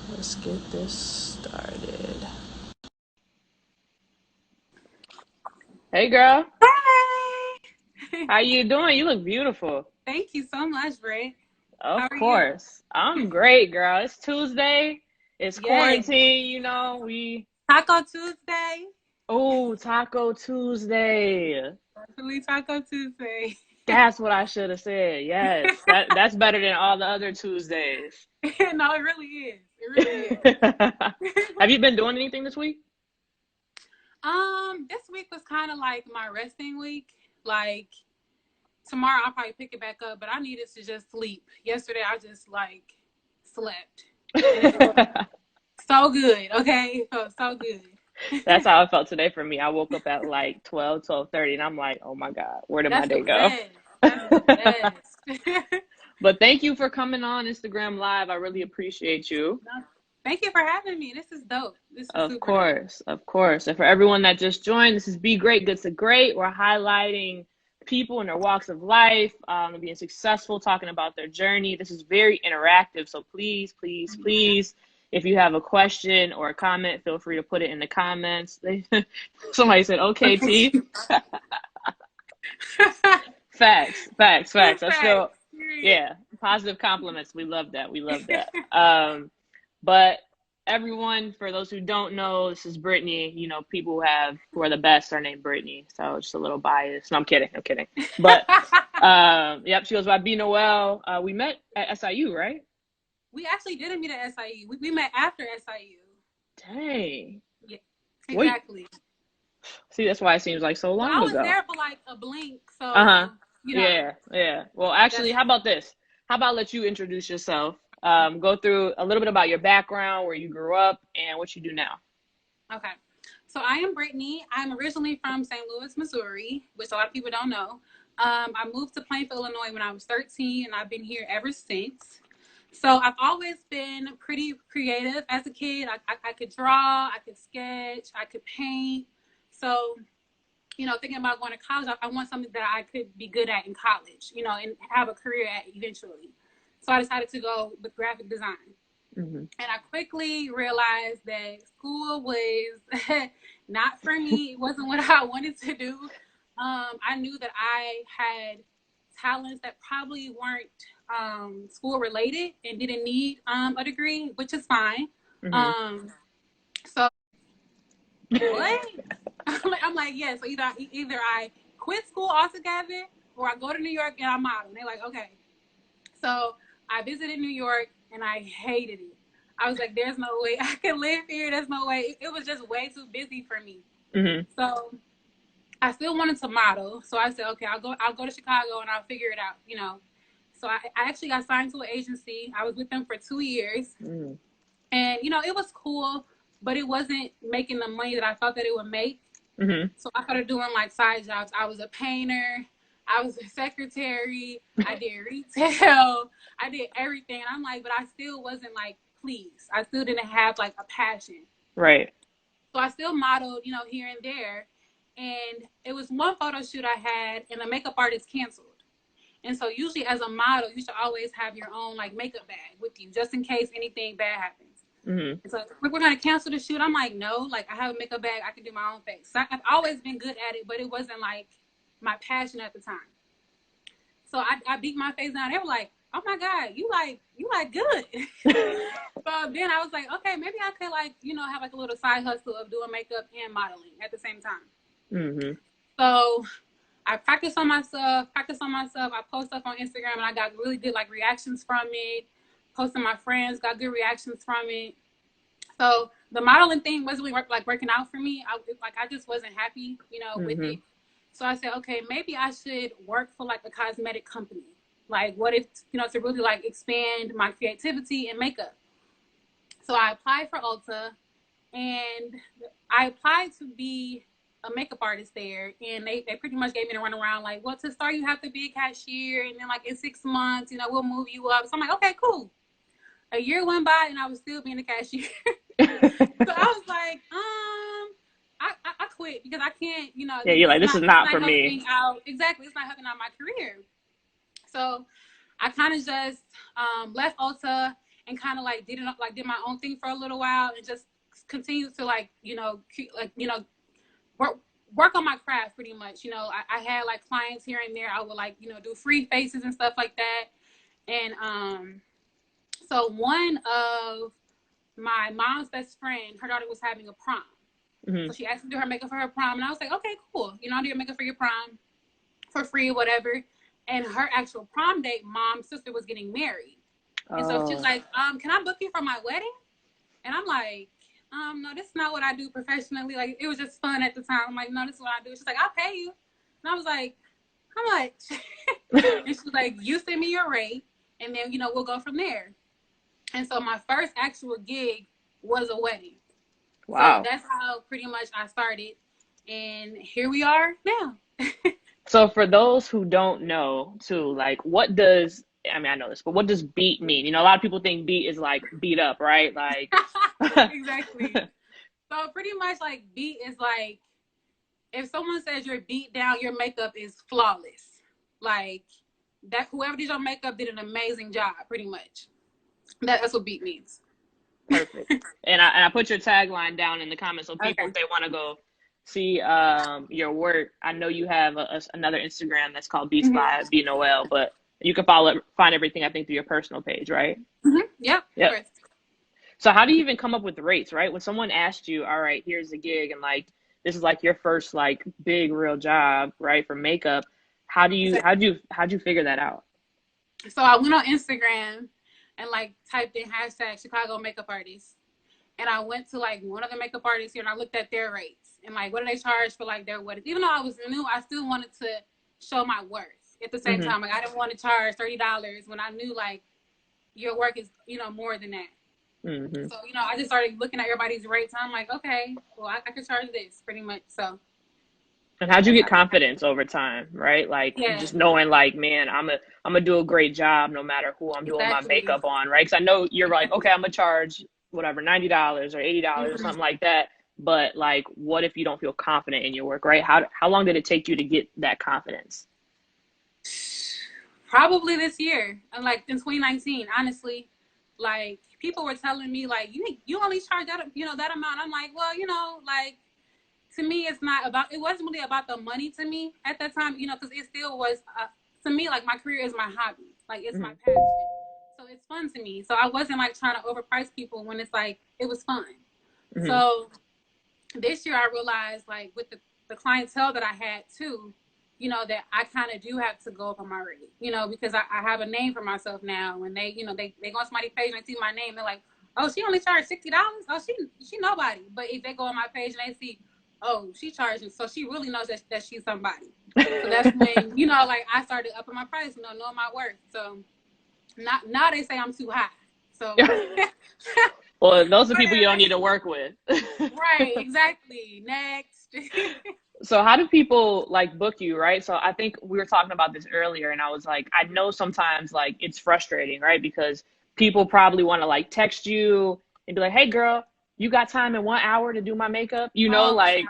Let's get this started. Hey girl, Hey! how you doing? You look beautiful. Thank you so much, Britt. How Of are you? course. I'm great, girl. It's Tuesday. It's Yes. quarantine, you know. We Taco Tuesday. Oh, Taco Tuesday. Definitely Taco Tuesday. That's what I should have said. Yes. That's better than all the other Tuesdays. No, it really is. It really is. Have you been doing anything this week? This week was kind of like my resting week. Like tomorrow I'll probably pick it back up, but I needed to just sleep. Yesterday I just like slept. And it was so good, okay? It felt so That's good. how it felt today for me. I woke up at like 12:30, and I'm like, oh my God, where did my That's the day go? best. That's the best. But thank you for coming on Instagram Live. I really appreciate you. No, thank you for having me. This is dope. This is Of super dope. course, of course. And for everyone that just joined, this is Be Great, Good to Great. We're highlighting people in their walks of life, being successful, talking about their journey. This is very interactive. So please, please, please, if you have a question or a comment, feel free to put it in the comments. Somebody said, okay, Okay. T. Facts, facts, facts. I Facts. still, Period. yeah, positive compliments. We love that. We love that. But everyone, for those who don't know, this is Brittany. You know, people who are the best are named Brittany. So just a little bias. No, I'm kidding. I'm kidding. But yep, she goes by BNoel. We met at SIU, right? We actually didn't meet at SIU. We met after SIU. Dang. Yeah, Wait. exactly. See, that's why it seems like so Well, long I was ago. there for like a blink, Uh-huh. so you know Yeah, yeah. Well, actually, that's how about this? How about let you introduce yourself? Go through a little bit about your background, where you grew up, and what you do now. okay. So I am Brittany. I'm originally from St. Louis, Missouri, which a lot of people don't know. I moved to Plainfield, Illinois when I was 13, and I've been here ever since. So I've always been pretty creative as a kid. I could draw, I could sketch, I could paint. So, thinking about going to college, I want something that I could be good at in college, and have a career at eventually. So I decided to go with graphic design. Hmm. And I quickly realized that school was not for me. It wasn't what I wanted to do. I knew that I had talents that probably weren't school related and didn't need a degree, which is fine. Hmm. Um, so what? I'm like, yeah. So either I quit school altogether or I go to New York and I'm out. And they're like, okay. So I visited New York and I hated it. I was like, there's no way I can live here. There's no way. It was just way too busy for me. Hmm. So I still wanted to model. So I said, okay, I'll go to Chicago and I'll figure it out. So I actually got signed to an agency. I was with them for 2 years. Hmm. And, it was cool, but it wasn't making the money that I thought that it would make. Hmm. So I started doing like side jobs. I was a painter. I was a secretary. I did retail. I did everything. And I'm like, but I still wasn't like pleased. I still didn't have like a passion. Right. So I still modeled, here and there. And it was one photo shoot I had, and the makeup artist canceled. And so usually as a model, you should always have your own like makeup bag with you, just in case anything bad happens. Hmm. And so we're gonna cancel the shoot. I'm like, no, like I have a makeup bag, I can do my own face. So I've always been good at it, but it wasn't like my passion at the time. So I beat my face down. They were like, oh my God, you like good. So then I was like, okay, maybe I could like, have like a little side hustle of doing makeup and modeling at the same time. Hmm. So I practiced on myself, I post stuff on Instagram and I got really good like reactions from it. Posting my friends, got good reactions from it. So the modeling thing wasn't really working out for me. I just wasn't happy, with Hmm. it. So I said, okay, maybe I should work for like a cosmetic company. Like what if, to really like expand my creativity and makeup. So I applied for Ulta and I applied to be a makeup artist there. And they pretty much gave me the runaround like, well, to start, you have to be a cashier. And then like in 6 months, we'll move you up. So I'm like, okay, cool. A year went by and I was still being a cashier. So I was like, I quit because I can't, Yeah, you're like, this is it's not not for me. helping out. Exactly, it's not helping out my career. So I kind of just left Ulta, and kind of like did my own thing for a little while, and just continued to like, work on my craft pretty much. I had like clients here and there. I would like, do free faces and stuff like that. And so one of my mom's best friend, her daughter was having a prom. So she asked me to do her makeup for her prom. And I was like, okay, cool. I'll do your makeup for your prom for free, whatever. And her actual prom date, mom's sister was getting married. And so she's like, can I book you for my wedding? And I'm like, no, this is not what I do professionally. Like, it was just fun at the time. I'm like, no, this is what I do. She's like, I'll pay you. And I was like, how much? And she's like, you send me your rate, and then, we'll go from there. And so my first actual gig was a wedding. Wow. So that's how pretty much I started. And here we are now. So for those who don't know, too, like, I know this, but what does beat mean? A lot of people think beat is like beat up, right? Like, exactly. So pretty much like beat is like, if someone says you're beat down, your makeup is flawless. Like that, whoever did your makeup did an amazing job, pretty much. That's what beat means. Perfect. And I put your tagline down in the comments, so people, if they want to go see your work, I know you have another Instagram that's called Beats by BNoel, but you can find everything, I think, through your personal page, right? Yep. So how do you even come up with the rates, right? When someone asked you, all right, here's the gig, and like this is like your first like big real job, right, for makeup, how'd you figure that out? So I went on Instagram and like typed in hashtag Chicago makeup artists. And I went to like one of the makeup artists here and I looked at their rates and like, what do they charge for like their weddings? Even though I was new, I still wanted to show my worth at the same time. Like I didn't want to charge $30 when I knew like your work is, more than that. So, I just started looking at everybody's rates and I'm like, okay, well, I could charge this pretty much. So. And how'd you get confidence over time, right? Like just knowing like, man, I'm gonna do a great job no matter who I'm doing my makeup on, right? Because I know you're like, okay, I'm gonna charge whatever, $90 or $80 or something like that. But like, what if you don't feel confident in your work, right? How long did it take you to get that confidence? Probably this year, and like in 2019, honestly, like people were telling me like, you only charge that, that amount. I'm like, well, like to me, it wasn't really about the money to me at that time, because it still was, to me, like my career is my hobby, like it's my passion. So it's fun to me. So I wasn't like trying to overprice people when it's like, it was fun. So this year I realized like with the clientele that I had too, that I kind of do have to go up on my rate, because I have a name for myself now. When they, they go on somebody's page and they see my name, they're like, oh, she only charged $60. Oh, she nobody. But if they go on my page and they see, oh, she charging, so she really knows that she's somebody. So that's when, like I started upping my price, knowing my worth. So now they say I'm too high. So well, those are people you don't need to work with. Right, exactly. Next. So how do people like book you, right? So I think we were talking about this earlier and I was like, I know sometimes like it's frustrating, right? Because people probably want to like text you and be like, hey girl, you got time in 1 hour to do my makeup? Like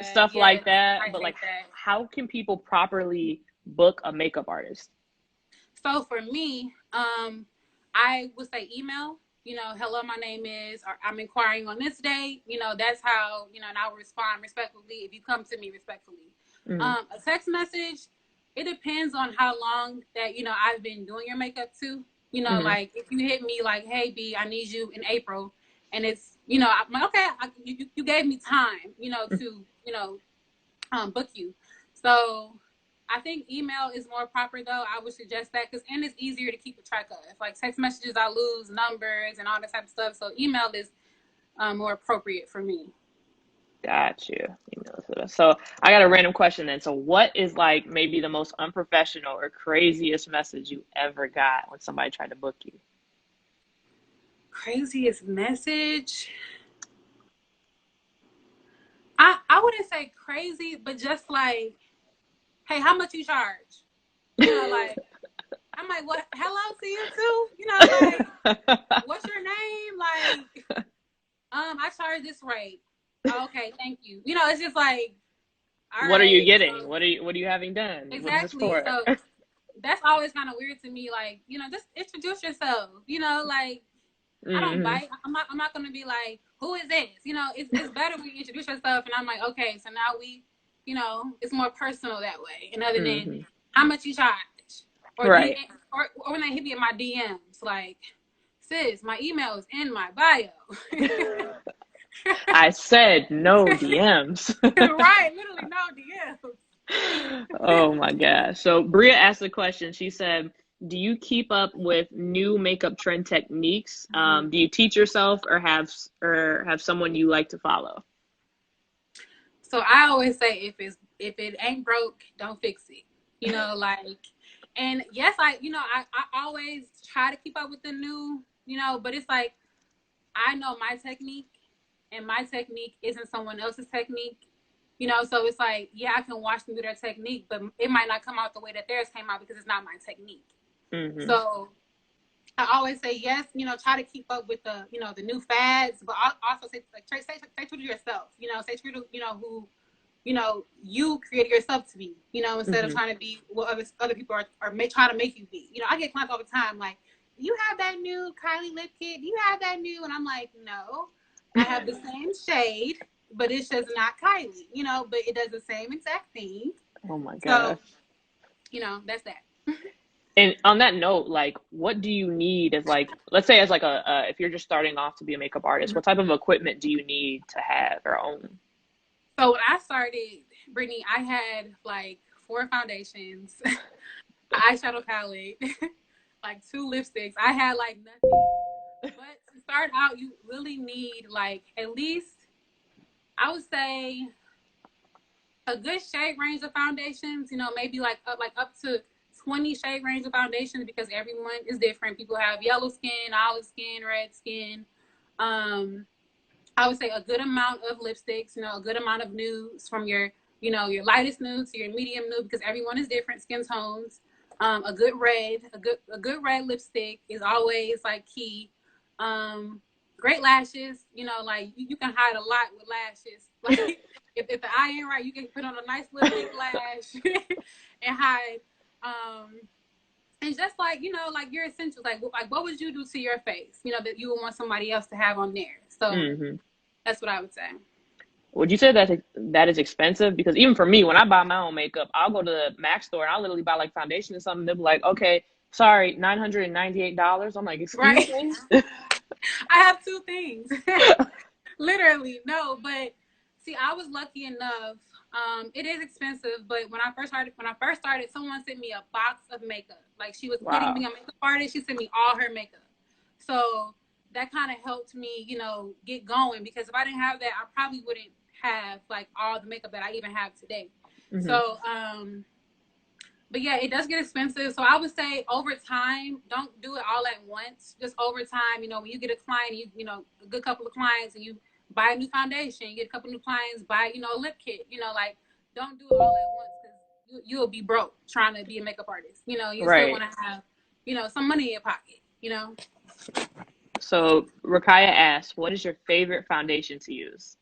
stuff like that. But like, how can people properly book a makeup artist? So for me, I would say email, hello, my name is, or I'm inquiring on this day, that's how, and I will respond respectfully if you come to me respectfully. A text message, it depends on how long that, I've been doing your makeup too. Like if you hit me like, hey B, I need you in April, and it's, I'm like, okay, you gave me time, to, book you. So I think email is more proper though. I would suggest that and it's easier to keep a track of. Like text messages, I lose numbers and all that type of stuff. So email is more appropriate for me. Got you. So I got a random question then. So what is like maybe the most unprofessional or craziest message you ever got when somebody tried to book you? Craziest message? I wouldn't say crazy, but just like, hey, how much you charge? Like, I'm like, what? Hello to you too? Like, what's your name? Like, I charge this rate. Oh, okay, thank you. It's just like, what are you getting? So, what are you having done? Exactly. So that's always kind of weird to me. Like, just introduce yourself. Like, I don't Mm-hmm. bite. I'm not gonna be like, who is this? You know, it's better when you introduce yourself, and I'm like, okay, so now we, you know, it's more personal that way. And other than Mm-hmm. how much you charge, or do you, Right. or when they hit me in my DMs, like, sis, my email is in my bio. I said no DMs. Right, literally no DMs. Oh my gosh. So Bria asked a question. She said, "Do you keep up with new makeup trend techniques? Do you teach yourself or have someone you like to follow?" So I always say if it ain't broke, don't fix it. You know, like, and yes, I always try to keep up with the new, you know, but it's like I know my technique, and my technique isn't someone else's technique. You know, so it's like, yeah, I can watch them do their technique, but it might not come out the way that theirs came out because it's not my technique. Mm-hmm. So I always say yes, you know, try to keep up with the, you know, the new fads, but also say like stay true to yourself. You know, stay true to, you know, who, you know, you created yourself to be, you know, instead of Mm-hmm. trying to be what other people trying to make you be. You know, I get clients all the time like, you have that new Kylie lip kit, you have that new, and I'm like, no, I have the same shade, but it's just not Kylie, you know, but it does the same exact thing. Oh my So, gosh. you know, that's that. And on that note, like, what do you need as like, let's say as like if you're just starting off to be a makeup artist, what type of equipment do you need to have or own? So when I started, Brittany, I had like 4 foundations, eyeshadow palette, like 2 lipsticks. I had like nothing. But to start out, you really need like at least, I would say, a good shade range of foundations. You know, maybe like up to 20 shade range of foundations because everyone is different. People have yellow skin, olive skin, red skin. Um, I would say a good amount of lipsticks. You know, a good amount of nudes from your, you know, your lightest nude to your medium nude because everyone is different skin tones. A good red lipstick is always like key. Great lashes, you know, like you can hide a lot with lashes. Like if the eye ain't right, you can put on a nice little big lash and hide. Um, and just like, you know, like your essentials, like what would you do to your face, you know, that you would want somebody else to have on there. So Mm-hmm. that's what I would say. Would you say that is expensive? Because even for me, when I buy my own makeup, I'll go to the Mac store and I'll literally buy like foundation or something. They'll be like, okay, sorry, $998. I'm like, excuse Right. me? I have 2 things. Literally, no, but see, I was lucky enough. It is expensive, but when I first started, someone sent me a box of makeup. Like she was quitting Wow. being a makeup artist. She sent me all her makeup. So that kind of helped me, you know, get going because if I didn't have that, I probably wouldn't have like all the makeup that I even have today. Hmm. So, but yeah, it does get expensive. So I would say over time, don't do it all at once. Just over time, you know, when you get a client, you know, a good couple of clients, and you buy a new foundation, you get a couple of new clients, buy, you know, a lip kit. You know, like don't do it all at once because you'll be broke trying to be a makeup artist. You know, you still Right. want to have, you know, some money in your pocket. You know. So Rakaya asks, what is your favorite foundation to use?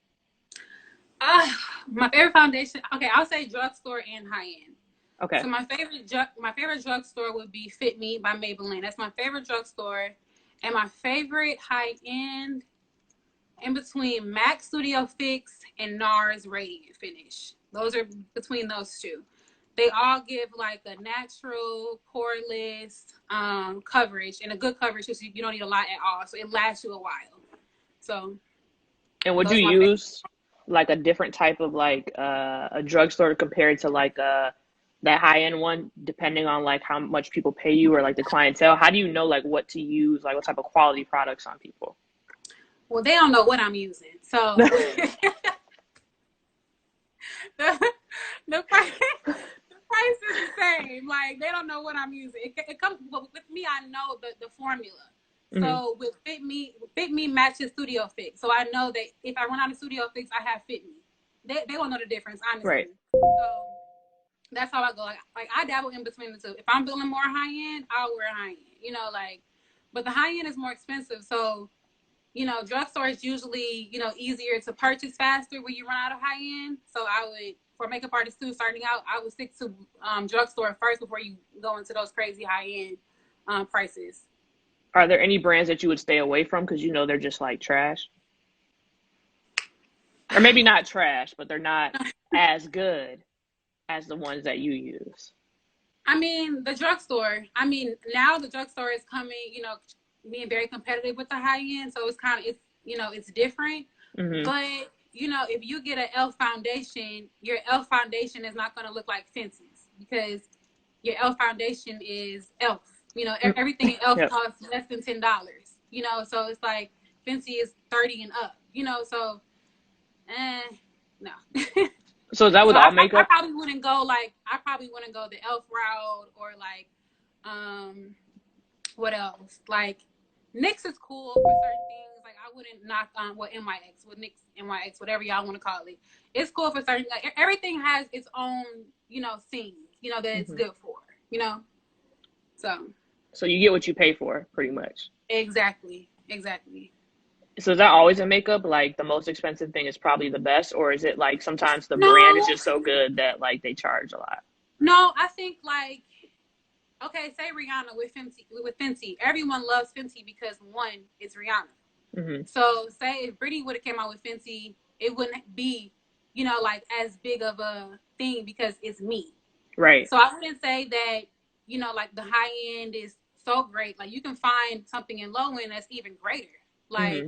Uh, my favorite foundation. Okay, I'll say drugstore and high end. Okay. So my favorite drugstore would be Fit Me by Maybelline. That's my favorite drugstore, and my favorite high end in between MAC Studio Fix and NARS Radiant Finish. Those are between those two. They all give like a natural poreless coverage and a good coverage, so you don't need a lot at all. So it lasts you a while. So And would you those are my favorite. use like a different type of like a drugstore compared to like that high end one, depending on like how much people pay you or like the clientele? How do you know like what to use, like what type of quality products on people? Well, they don't know what I'm using, so the, the price the price is the same. Like they don't know what I'm using. It comes with me. I know the formula. Hmm. So with Fit Me matches Studio Fix. So I know that if I run out of Studio Fix, I have Fit Me. They won't know the difference, Right. honestly. So that's how I go. Like I dabble in between the two. If I'm feeling more high end, I'll wear high end. You know, like, but the high end is more expensive. So you know, drugstore is usually, you know, easier to purchase faster when you run out of high end. So I would, for makeup artists too, starting out, I would stick to drugstore first before you go into those crazy high end prices. Are there any brands that you would stay away from because you know they're just like trash? Or maybe not trash, but they're not as good as the ones that you use. I mean, the drugstore. I mean, now the drugstore is coming, being very competitive with the high end. So it's different. Hmm. But, if you get an e.l.f. foundation, your e.l.f. foundation is not going to look like Fenty's because your e.l.f. foundation is e.l.f. Everything in e.l.f. Yep. costs less than $10. So it's like Fenty is 30 and up. No. So is that So with all I makeup? probably wouldn't go the e.l.f. route or like what else? Like NYX is cool for certain things. Like I wouldn't knock on NYX with NYX, NYX, whatever y'all want to call it. It's cool for certain. Like everything has its own, things, that it's Hmm. good for. You know. So So you get what you pay for, pretty much. exactly. So is that always in makeup? Like the most expensive thing is probably the best, or is it like sometimes the brand is No, just so good that like they charge a lot? no. I think like okay, say Rihanna with Fenty. With Fenty, everyone loves Fenty because one, it's Rihanna. Hmm. So say if Brittany would have came out with Fenty, it wouldn't be, like as big of a thing because it's me. Right. So I wouldn't say that, like the high end is so great. Like you can find something in low end that's even greater. Like, Hmm.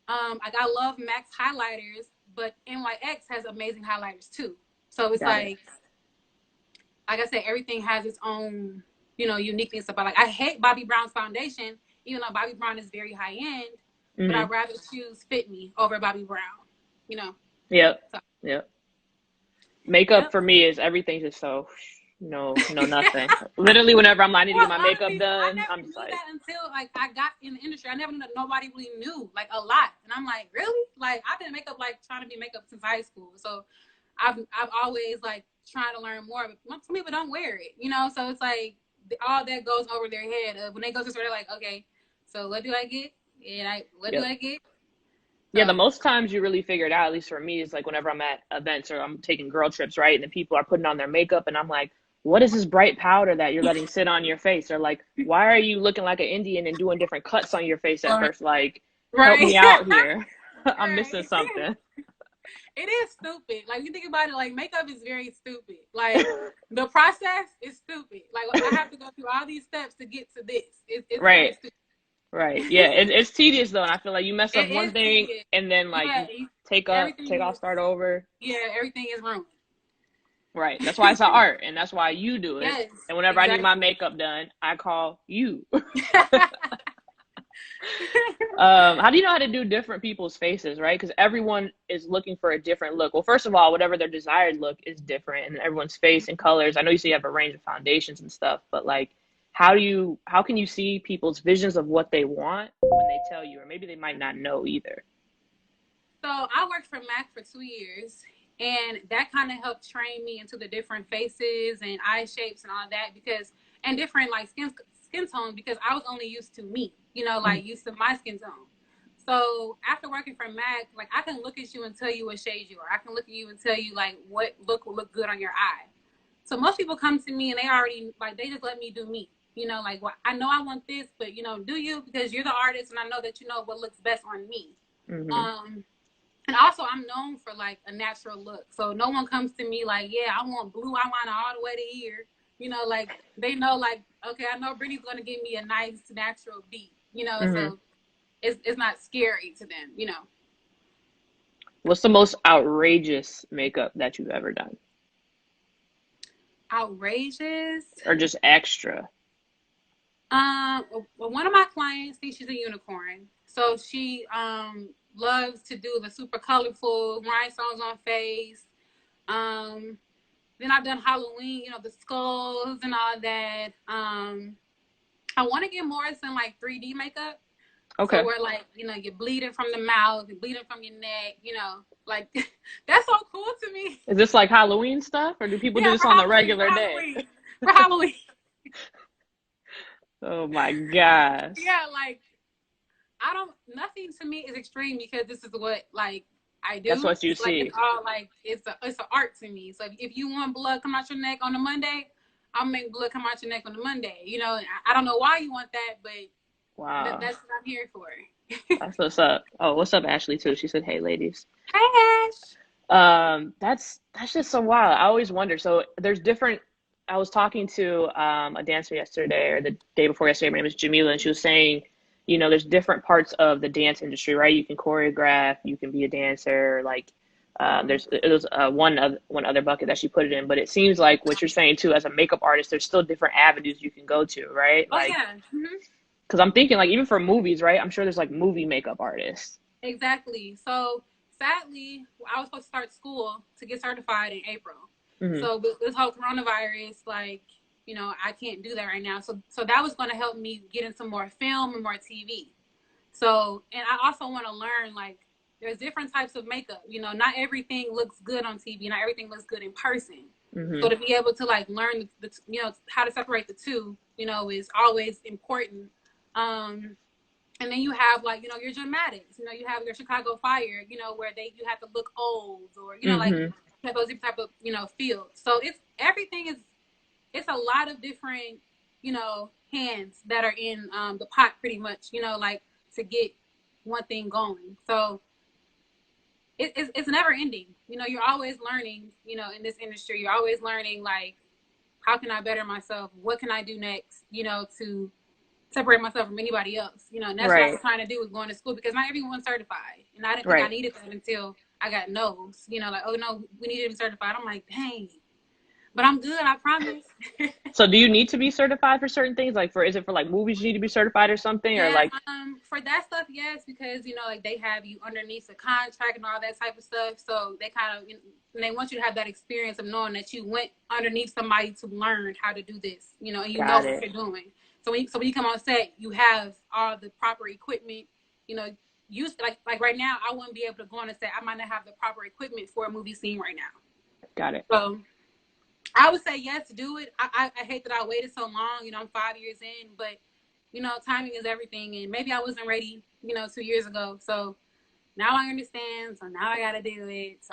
I love Max highlighters, but NYX has amazing highlighters too. So it's Got it. like I said, everything has its own, uniqueness about like I hate Bobbi Brown's foundation, even though Bobbi Brown is very high end, but Hmm. I'd rather choose Fit Me over Bobbi Brown, you know. Yep. So Yep. Makeup yep. for me is everything just so no nothing. Literally whenever I'm like, I need to Well, get my a lot of makeup people, I done, I'm never just knew like, that until like I got in the industry. I never knew that nobody really knew like a lot, and I'm like, really? Like I've been makeup like trying to be makeup since high school, so I've always like trying to learn more. But some people don't wear it, So it's like all that goes over their head. When they go to the store, they're like, okay, so what do I get? And what do yep. I get? Yeah, the So most times you really figure it out, at least for me, is like whenever I'm at events or I'm taking girl trips, right? And the people are putting on their makeup, and I'm like, what is this bright powder that you're letting sit on your face? They're like, why are you looking like an Indian and doing different cuts on your face at first? Like, help right, me out here. I'm missing right. something. It is stupid. Like you think about it, like makeup is very stupid. Like the process is stupid. Like I have to go through all these steps to get to this. It's very Right, stupid. right. Yeah, it's tedious though, and I feel like you mess up It one is thing tedious. and then like Yeah, you take everything off, is start over. everything is ruined. Right. That's why it's an art, and that's why you do it. Yes, And whenever I need my exactly. makeup done, I call you. How do you know how to do different people's faces, right? Because everyone is looking for a different look. Well, first of all, whatever their desired look is different, and everyone's face and colors. I know you say you have a range of foundations and stuff, but like, how can you see people's visions of what they want when they tell you, or maybe they might not know either? So I worked for Mac for 2 years, and that kind of helped train me into the different faces and eye shapes and all that and different like skin tone because I was only used to me, Mhm. like used to my skin tone. So after working for Mac, like I can look at you and tell you what shade you are. I can look at you and tell you like what look will look good on your eye. So most people come to me and they already like they just let me do me. Like well, I know I want this, but do you because you're the artist and I know that you know what looks best on me. Mhm. Um, and also, I'm known for like a natural look. So no one comes to me like, yeah, I want blue eyeliner all the way to here. Like they know like, okay, I know Brittany's gonna give me a nice natural beat. Mhm. So it's not scary to them. What's the most outrageous makeup that you've ever done, Outrageous. or just extra? Well, one of my clients thinks she's a unicorn, so she loves to do the super colorful rhinestones on face. Um, Then I've done Halloween, the skulls and all that. I want to get more in like 3D makeup. So Okay. where like, you're bleeding from the mouth, you're bleeding from your neck, like that's so cool to me. Is this like Halloween stuff, or do people do Yeah, this for on the Halloween, regular day? For Halloween. Oh my gosh. Yeah, like I don't nothing to me is extreme because this is what like I That's do. what you Like it's see. all like it's an art to me. So if you want blood come out your neck on a Monday, I'll make blood come out your neck on a Monday. I don't know why you want that, but Wow. That's what I'm here for. That's what's up. Oh, what's up, Ashley, too? She said, hey, ladies. Hey, Ash. That's just so wild. I always wonder. So there's different. I was talking to a dancer yesterday or the day before yesterday. My name is Jamila, and she was saying, there's different parts of the dance industry, right? You can choreograph, you can be a dancer. Like, there's it was one other bucket that she put it in, but it seems like what you're saying too, as a makeup artist, there's still different avenues you can go to, right? Oh Like, yeah. because I'm thinking like even for movies, right? I'm sure there's like movie makeup artists. Exactly. So sadly, I was supposed to start school to get certified in April. Hmm. So with this whole coronavirus, like, I can't do that right now. So that was going to help me get into more film and more TV. So, and I also want to learn, like, there's different types of makeup. Not everything looks good on TV. Not everything looks good in person. Hmm. So to be able to like learn how to separate the two, is always important. And then you have like, your dramatics, you have your Chicago Fire, where you have to look old, or, like Hmm. you have those different type of, fields. So it's a lot of different, hands that are in the pot pretty much, like to get one thing going. So it's never ending. You're always learning, in this industry. You're always learning, like, how can I better myself? What can I do next, to separate myself from anybody else, and that's what I Right. was trying to do with going to school, because not everyone's certified, and I didn't think I Right. needed that until I got no's, like, oh no, we need to be certified. I'm like, dang, but I'm good, I promise. So do you need to be certified for certain things? Like is it for like movies you need to be certified or something? Or Yeah, like, for that stuff, yes, because like they have you underneath the contract and all that type of stuff, so they kind of, and they want you to have that experience of knowing that you went underneath somebody to learn how to do this, and you know got what it. you're doing. So when you come on set, you have all the proper equipment. Use like right now, I wouldn't be able to go on a set. I might not have the proper equipment for a movie scene right now. Got it. So I would say yes, do it. I hate that I waited so long. I'm 5 years in, but timing is everything. And maybe I wasn't ready, 2 years ago. So now I understand. So now I got to do it. So.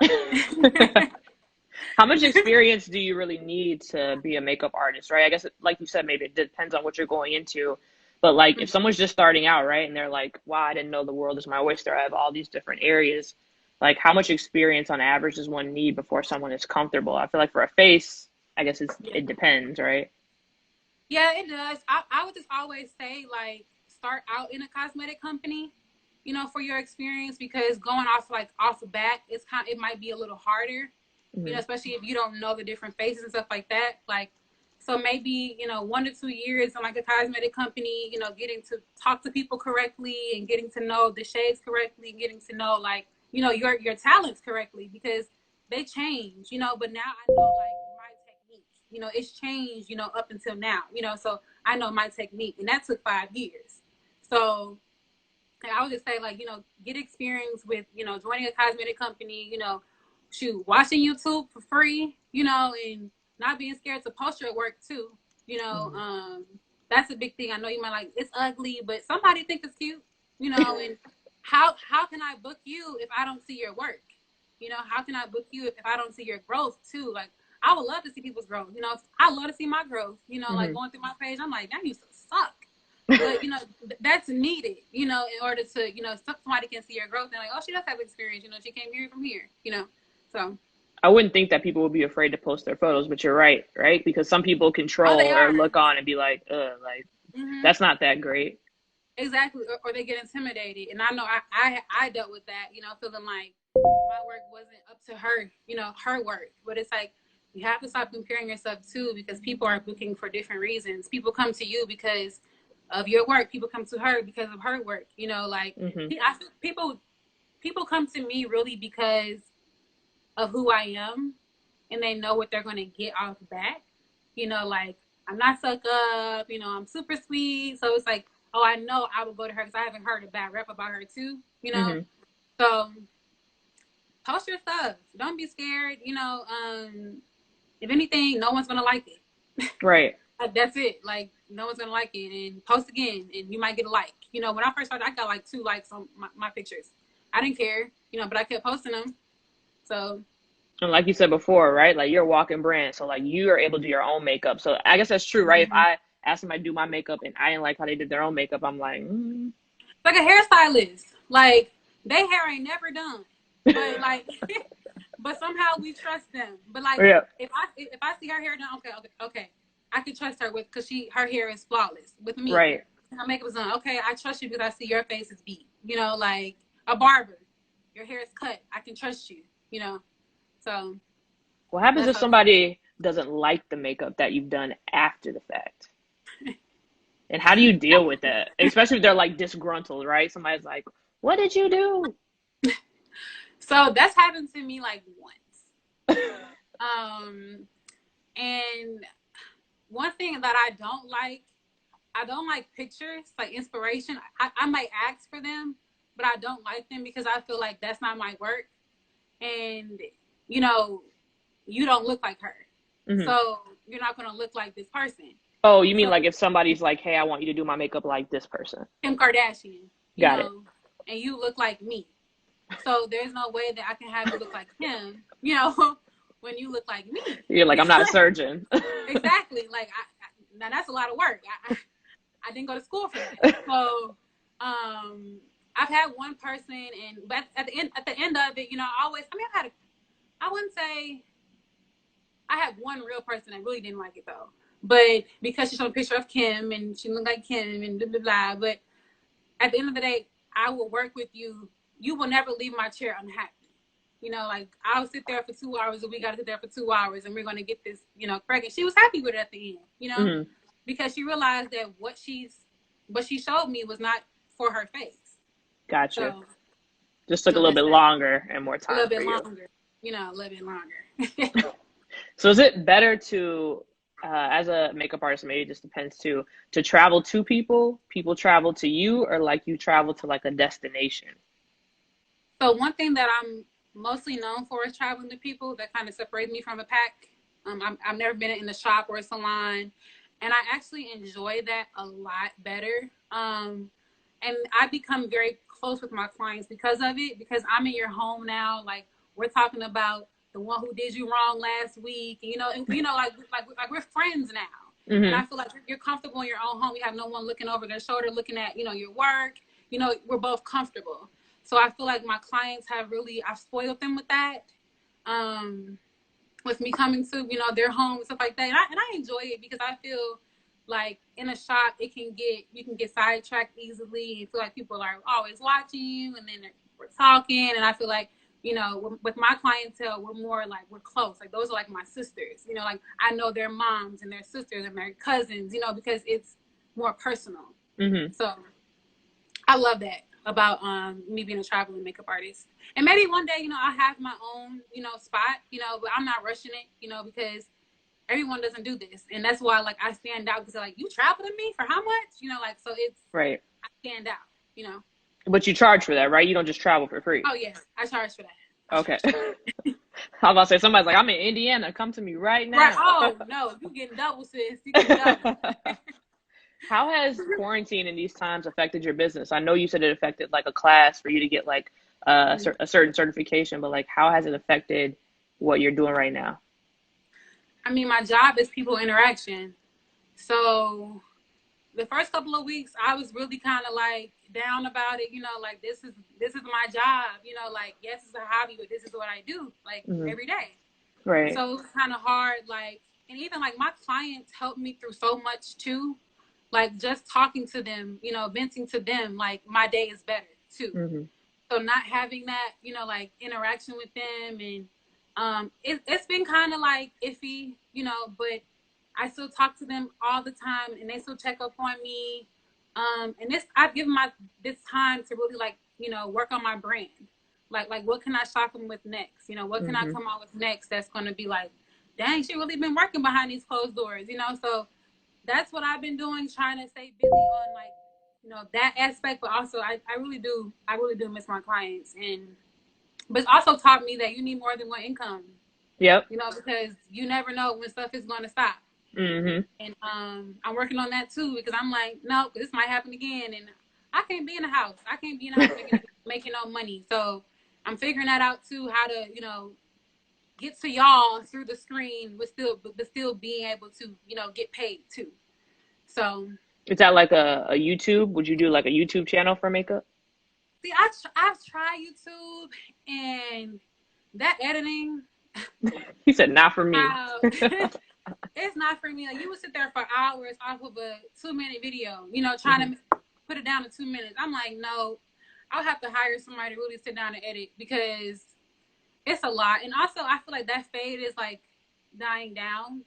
How much experience do you really need to be a makeup artist, right? I guess, like you said, maybe it depends on what you're going into. But like if someone's just starting out, right, and they're like, wow, I didn't know the world is my oyster. I have all these different areas. Like how much experience on average does one need before someone is comfortable? I feel like for a face, I guess Yeah. it depends, right? Yeah, it does. I would just always say, like, start out in a cosmetic company, for your experience, because going off the bat, it might be a little harder, Hmm. especially if you don't know the different faces and stuff like that. Like, so maybe 1 to 2 years in like a cosmetic company, getting to talk to people correctly and getting to know the shades correctly, and getting to know, like, your talents correctly, because they change, but now I know, like, my technique, it's changed, up until now, so I know my technique, and that took 5 years. So I would just say, like, get experience with, joining a cosmetic company, shoot, watching YouTube for free, and not being scared to post your work too, Hmm. that's a big thing. I know you might like, it's ugly, but somebody thinks it's cute, and how can I book you if I don't see your work? How can I book you if I don't see your growth too? Like, I would love to see people's growth. I love to see my growth. Like Hmm. going through my page, I'm like, that used to suck. But that's needed, in order to, somebody can see your growth and like, oh, she does have experience, she came here from here, so. I wouldn't think that people would be afraid to post their photos, but you're right, right? Because some people Oh, control they or are. look on and be like, like Mm-hmm. that's not that great. Exactly, or they get intimidated, and I know I dealt with that, feeling like my work wasn't up to her, her work. But it's like, you have to stop comparing yourself too, because people are looking for different reasons. People come to you because of your work. People come to her because of her work. Like, Hmm. I think people come to me really because of who I am, and they know what they're going to get off the bat. Like, I'm not suck up, I'm super sweet. So it's like, oh, I know I would go to her because I haven't heard a bad rep about her too. Hmm. So post your stuff. Don't be scared. If anything, no one's going to like it. Right. That's it. Like, no one's going to like it. And post again, and you might get a like. When I first started, I got like 2 likes on my pictures. I didn't care, but I kept posting them. So And like you said before, right? Like you're a walking brand. So like you are able to do your own makeup. So I guess that's true, right? If mm-hmm. asked somebody to do my makeup and I didn't like how they did their own makeup, I'm like, Like a hairstylist, like their hair ain't never done, but like, but somehow we trust them. But like, yeah, if I see her hair done, okay, I can trust her with because her hair is flawless. With me, right. her makeup is done. Okay, I trust you because I see your face is beat. You know, like a barber, your hair is cut. I can trust you. You know, so What happens that's if how. somebody doesn't like the makeup that you've done after the fact? And how do you deal with that? Especially if they're like disgruntled, right? Somebody's like, "What did you do?" So that's happened to me like once. And one thing that I don't like pictures, like inspiration. I might ask for them, but I don't like them because I feel like that's not my work. And, you know, you don't look like her. Hmm. So you're not going to look like this person. Oh, you mean So like if somebody's like, "Hey, I want you to do my makeup like this person." Kim Kardashian, you Got it. know, and you look like me. So there's no way that I can have you look like him, you know, when you look like me. You're like, "I'm not a surgeon." Exactly. Like, now that's a lot of work. I didn't go to school for that. So, I've had one person, but at the end of it, you know, I wouldn't say I had one real person that really didn't like it though. But because she showed a picture of Kim and she looked like Kim and blah, blah, blah. But at the end of the day, I will work with you. You will never leave my chair unhappy. You know, like I'll sit there for 2 hours and we got to sit there for 2 hours and we're going to get this, you know, correct. And she was happy with it at the end, you know, Hmm. because she realized that what she showed me was not for her face. Gotcha. So, Just took a so little that's bit that. longer and more A little time for bit you. longer, you know, a little bit longer. So is it better to, as a makeup artist, maybe it just depends to travel to people, people travel to you, or like you travel to like a destination? So one thing that I'm mostly known for is traveling to people. That kind of separates me from a pack. I've never been in a shop or a salon, and I actually enjoy that a lot better. And I become very close with my clients because of it. Because I'm in your home now. Like we're talking about the one who did you wrong last week. You know, like we're friends now. And Hmm. I feel like you're comfortable in your own home. You have no one looking over their shoulder, looking at your work. You know, we're both comfortable. So I feel like my clients I've spoiled them with that. Um, with me coming to, their home and stuff like that. And I enjoy it because I feel like in a shop, you can get sidetracked easily and feel like people are always watching you and then we're talking. And I feel like, with my clientele, we're close. Like those are like my sisters, like I know their moms and their sisters and their cousins, because it's more personal. Hmm. So I love that about me being a traveling makeup artist. And maybe one day, I'll have my own, spot, but I'm not rushing it, because everyone doesn't do this. And that's why like I stand out because they're like, you travel to me for how much? Like so Right. I stand out. But you charge for that, right? You don't just travel for free. Oh yes, I charge for that. I Okay. charge for I was about to say somebody's like, I'm in Indiana, come to me right that. Right. now. Oh no, you getting double, sis. You getting double. How has quarantine in these times affected your business? I know you said it affected like a class for you to get like a certain certification, but like how has it affected what you're doing right now? I mean, my job is people interaction. So the first couple of weeks I was really kind of like down about it, like this is my job, like yes, it's a hobby, but this is what I do like Hmm. every day. Right. So it was kind of hard, like, and even like my clients helped me through so much too. Like just talking to them, venting to them, like my day is better too. Hmm. So not having that, like interaction with them and it's been kind of like iffy, but I still talk to them all the time and they still check up on me. And I've given this time to really like, work on my brand. Like what can I shock them with next? What can I Hmm. come out with next that's going to be like, dang, she really been working behind these closed doors, So that's what I've been doing, trying to stay busy on like, that aspect, but also I really do miss my clients. But it's also taught me that you need more than one income, Yep. because you never know when stuff is going to stop. Hmm. And I'm working on that too because I'm like, no, this might happen again, and I can't be in the house. I can't be in the house making no money. So I'm figuring that out too, how to get to y'all through the screen, but still being able to get paid too. So, Is that like a YouTube? Would you do like a YouTube channel for makeup? see, I've tried YouTube and that editing. He said, not for me. Wow. It's not for me. Like, you would sit there for hours off of a 2-minute video, trying to put it down to 2 minutes. I'm like, no, I'll have to hire somebody to really sit down and edit because it's a lot. And also, I feel like that fade is like dying down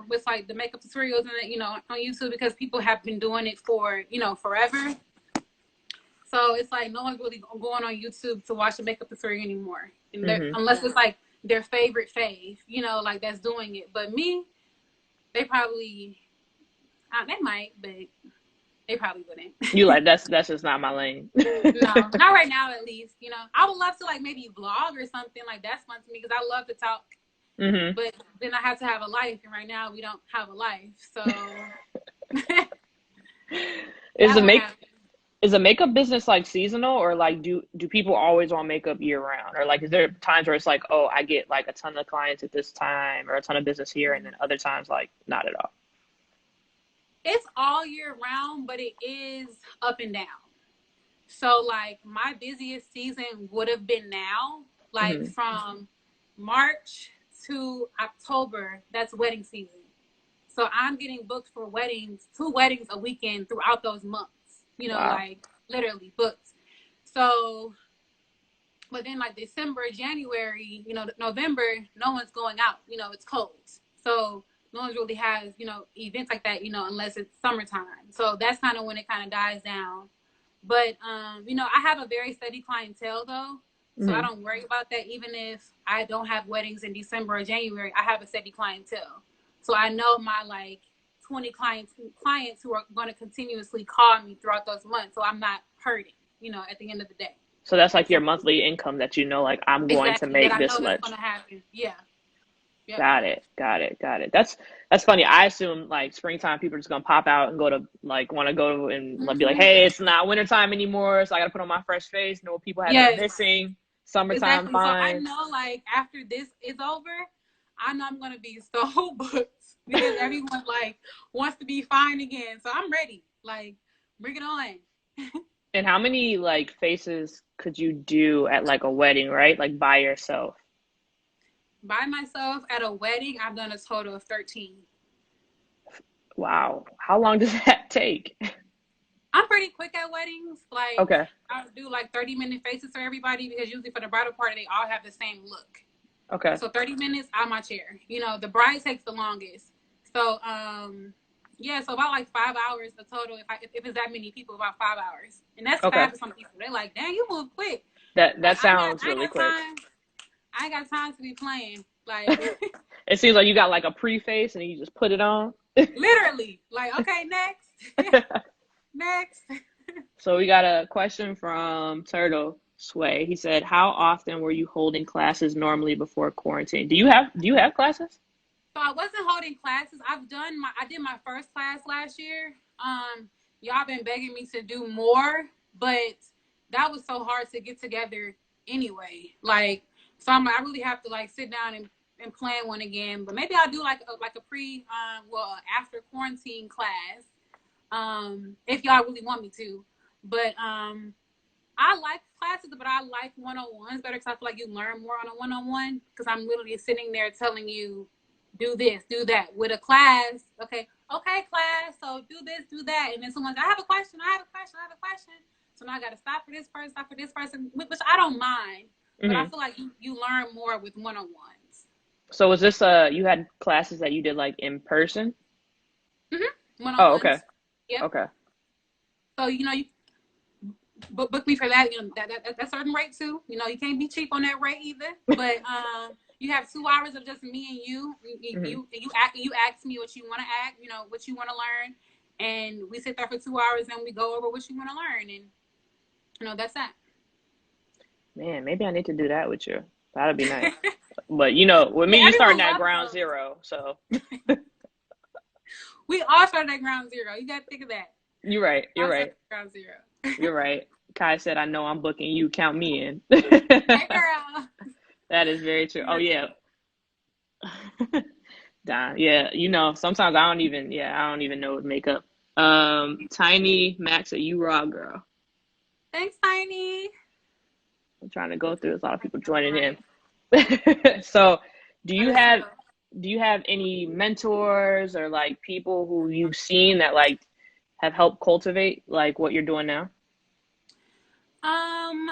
with like the makeup tutorials and on YouTube because people have been doing it for forever. So it's like no one's really going on YouTube to watch a makeup tutorial anymore, and unless it's like their favorite fave, like that's doing it. But me, they probably, they might, but they probably wouldn't. You like that's just not my lane. No, not right now at least. I would love to like maybe vlog or something like that's fun to me because I love to talk. But then I have to have a life, and right now we don't have a life. So is the makeup business like seasonal, or like do people always want makeup year round, or like is there times where it's like, oh, I get like a ton of clients at this time or a ton of business here, and then other times like not at all? It's all year round, but it is up and down. So like my busiest season would have been now, like from March to October. That's wedding season. So I'm getting booked for weddings, 2 weddings a weekend throughout those months. Wow. Like literally booked. So, but then like December, January, November, no one's going out. It's cold. So no one really has, events like that, unless it's summertime. So that's kind of when it kind of dies down. But, I have a very steady clientele though. So I don't worry about that. Even if I don't have weddings in December or January, I have a steady clientele. So I know my like 20 clients who are going to continuously call me throughout those months. So I'm not hurting, at the end of the day. So that's like your monthly income that like I'm going to make this much. That's going to happen. Yeah. Yep. Got it. That's funny. I assume like springtime people are just gonna pop out and go to like want to go and be like, hey, it's not wintertime anymore, so I gotta put on my fresh face. No, people have been missing summertime fine. So I know like after this is over, I know I'm gonna be so booked because everyone like wants to be fine again. So I'm ready. Like, bring it on. And how many like faces could you do at like a wedding, right? Like by yourself? By myself at a wedding, I've done a total of 13. Wow. How long does that take? I'm pretty quick at weddings. Like, okay. I'll do like 30-minute faces for everybody because usually for the bridal party, they all have the same look. Okay. So 30 minutes out my chair. The bride takes the longest. So, so about like 5 hours the total. If it's that many people, about 5 hours. And that's fast for some people. They're like, dang, you move quick. That sounds really quick. I ain't got time to be playing. Like, it seems like you got like a pre-face and you just put it on. Literally. Like, okay, next. Next. So we got a question from Turtle Sway. He said, how often were you holding classes normally before quarantine? Do you have classes? So I wasn't holding classes. I did my first class last year. Y'all been begging me to do more, but that was so hard to get together anyway. Like, so I really have to like sit down and plan one again. But maybe I'll do like a pre after quarantine class. If y'all really want me to. But I like classes, but I like one-on-ones better because I feel like you learn more on a one-on-one because I'm literally sitting there telling you, do this, do that. With a class, okay, class, so do this, do that. And then someone's like, I have a question. So now I got to stop for this person, which I don't mind. But I feel like you learn more with one-on-ones. So was this, you had classes that you did like in person? One-on-ones. Oh, okay. Yep. Okay. So, you book me for that. That's certain rate too. You can't be cheap on that rate either. But you have 2 hours of just me and you. You ask me what you want to ask. What you want to learn, and we sit there for 2 hours and we go over what you want to learn, and that's that. Man, maybe I need to do that with you. That'd be nice. But with me, you starting at ground zero. So we all started at ground zero. You got to think of that. You're right. Ground zero. You're right. Kai said, I know I'm booking you. Count me in. Hey, girl. That is very true. Oh, yeah. Yeah, you know, sometimes I don't even know what makeup. Tiny Max, are you raw girl? Thanks, Tiny. I'm trying to go through. There's a lot of people joining Right. in. So, do Let you us have know. do you have any mentors or like people who you've seen that like have helped cultivate like what you're doing now? Um,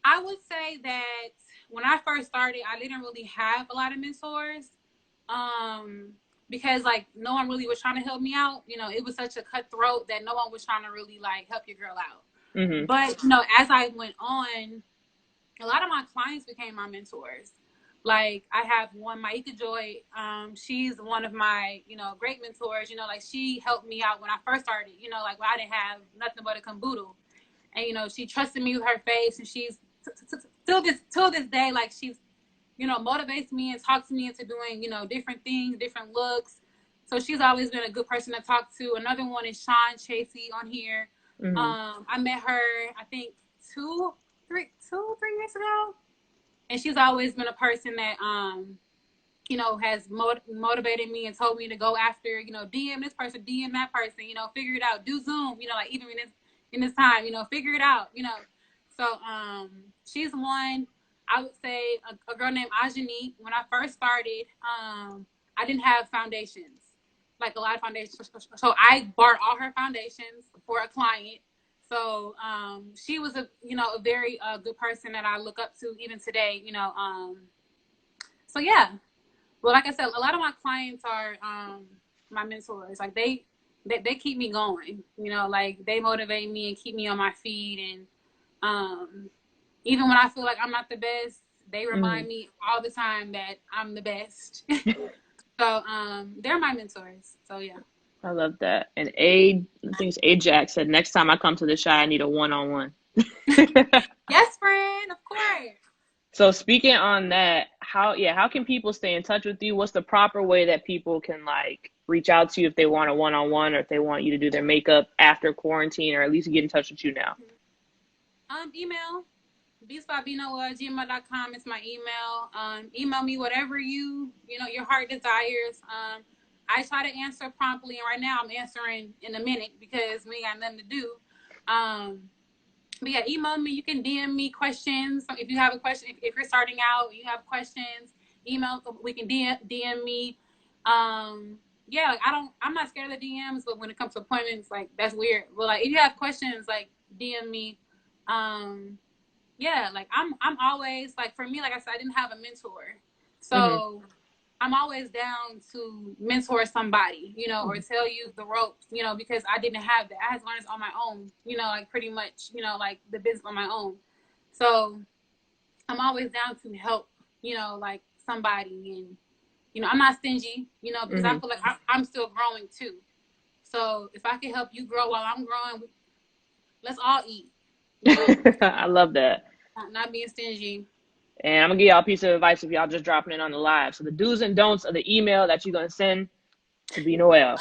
I would say that when I first started, I didn't really have a lot of mentors. Um, because like no one really was trying to help me out. You know, it was such a cutthroat that no one was trying to really like help your girl out. Hmm. But you know, as I went on, a lot of my clients became my mentors. Like I have one, Maika Joy. She's one of my, you know, great mentors. You know, like she helped me out when I first started. You know, like when I didn't have nothing but a caboodle, and you know, she trusted me with her face, and she's till this day, like she's, you know, motivates me and talks me into doing, you know, different things, different looks. So she's always been a good person to talk to. Another one is Sean Chasey on here. Hmm. I met her, I think 3 years ago, and she's always been a person that, you know, has motivated me and told me to go after, you know, DM this person, DM that person, you know, figure it out, do Zoom, you know, like even in this time, you know, figure it out, you know. So she's one. I would say a girl named Ajani. When I first started, I didn't have foundations, like a lot of foundations. So I bought all her foundations for a client. So she was a, you know, a very good person that I look up to even today, you know. So yeah, well, like I said, a lot of my clients are my mentors. Like they keep me going. You know, like they motivate me and keep me on my feet. And even when I feel like I'm not the best, they Hmm. remind me all the time that I'm the best. So they're my mentors. So yeah. I love that. And I think it's Ajax said next time I come to the shy, I need a one-on-one. Yes, friend. Of course. So speaking on that, how can people stay in touch with you? What's the proper way that people can like reach out to you if they want a one-on-one or if they want you to do their makeup after quarantine or at least get in touch with you now? Email beats@BNoel@gmail.com is my email. Email me whatever you know your heart desires. I try to answer promptly, and right now I'm answering in a minute because we got nothing to do. Um, but yeah, email me. You can DM me questions if you have a question. If you're starting out, you have questions. Email. We can DM me. Yeah, like I'm not scared of the DMs, but when it comes to appointments, like that's weird. But like if you have questions, like DM me. Um, yeah, like I'm always like, for me, like I said, I didn't have a mentor, Hmm. so I'm always down to mentor somebody, you know, or tell you the ropes, you know, because I didn't have that. I had to learn this on my own, you know, like pretty much, you know, like the business on my own. So I'm always down to help, you know, like somebody. And you know, I'm not stingy, you know, because I Hmm. feel like I'm still growing too. So if I can help you grow while I'm growing, let's all eat, you know, I love that. not being stingy. And I'm gonna give y'all a piece of advice if y'all just dropping it on the live. So the do's and don'ts of the email that you're gonna send to BNoel.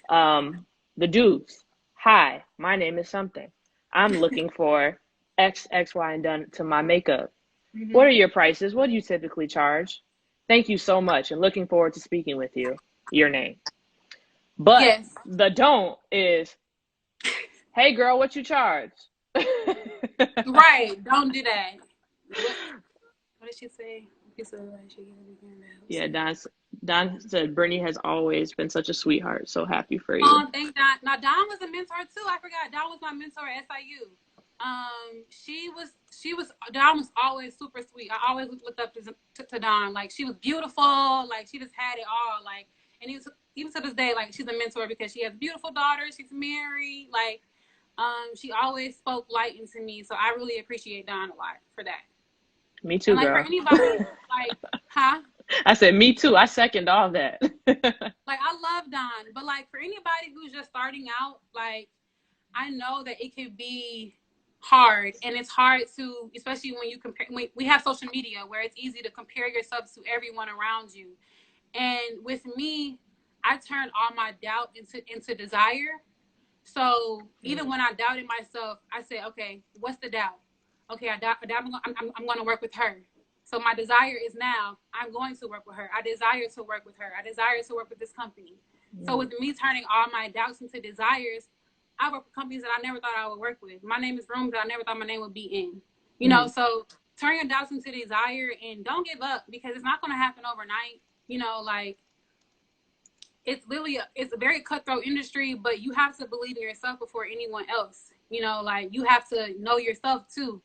Um, the do's. Hi, my name is something. I'm looking for X, X, Y, and done to my makeup. What Mm-hmm. are your prices? What do you typically charge? Thank you so much and looking forward to speaking with you. Your name. But Yes. the don't is, hey girl, what you charge? Right. Don't do that. What what did she say? She said she gave everything else. Yeah, Don said Brittany has always been such a sweetheart. So happy for you. Oh, thank Don. Now Don was a mentor too. I forgot. Don was my mentor at SIU. She was Don was always super sweet. I always looked up to Don. Like she was beautiful. Like she just had it all. Like, and even to this day, like she's a mentor because she has beautiful daughters. She's married. Like she always spoke light into me. So I really appreciate Don a lot for that. Me And too, like for girl. anybody, like, huh? I said, me too. I second all that. Like I love Don, but like for anybody who's just starting out, like I know that it could be hard, and it's hard to, especially when you compare. We have social media where it's easy to compare yourself to everyone around you. And with me, I turned all my doubt into desire. So even Mm. when I doubted myself, I said, okay, what's the doubt? Okay, I doubt I'm going to work with her. So my desire is now I'm going to work with her. I desire to work with her. I desire to work with this company. So with me turning all my doubts into desires, I work with companies that I never thought I would work with. My name is rooms that I never thought my name would be in. You know, so turn your doubts into desire and don't give up, because it's not going to happen overnight. You know, like, it's literally it's a very cutthroat industry, but you have to believe in yourself before anyone else. You know, like, you have to know yourself too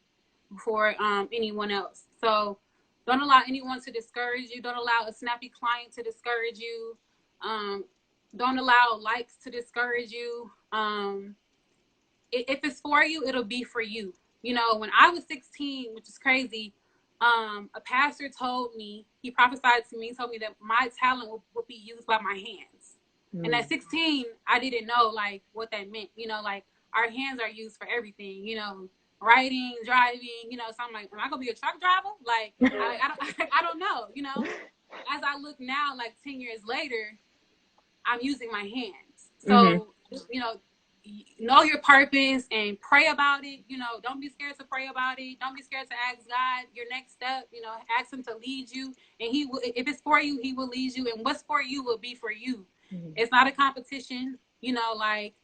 before anyone else. So don't allow anyone to discourage you. Don't allow a snappy client to discourage you. Don't allow likes to discourage you. If it's for you, it'll be for you. You know, when I was 16, which is crazy, a pastor told me, he prophesied to me, told me that my talent will be used by my hands. And at 16, I didn't know, like, what that meant. You know, like, our hands are used for everything, you know, writing, driving, you know. So I'm like, am I going to be a truck driver? Like, I don't know, you know. As I look now, like 10 years later, I'm using my hands. So, you know your purpose and pray about it. You know, don't be scared to pray about it. Don't be scared to ask God your next step. You know, ask him to lead you, and he will, if it's for you, he will lead you, and what's for you will be for you. It's not a competition. You know, like,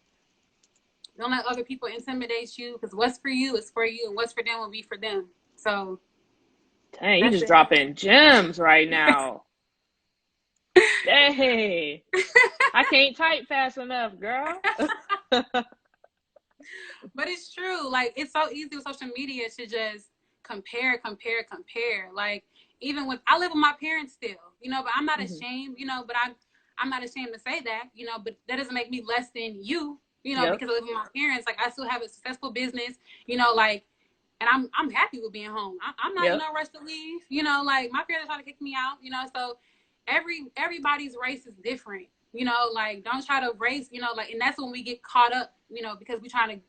don't let other people intimidate you, because what's for you is for you, and what's for them will be for them. So, dang, you just dropping gems right now. Dang, I can't type fast enough, girl. But it's true. Like, it's so easy with social media to just compare. Like, even with, I live with my parents still, you know, but I'm not ashamed, you know, but I'm not ashamed to say that, you know, but that doesn't make me less than you, you know, because I live with my parents. Like, I still have a successful business, you know, like, and I'm happy with being home. I'm not in no rush to leave, you know, like, my parents try to kick me out, you know, so everybody's race is different, you know, like, don't try to race, you know, like, and that's when we get caught up, you know, because we're trying to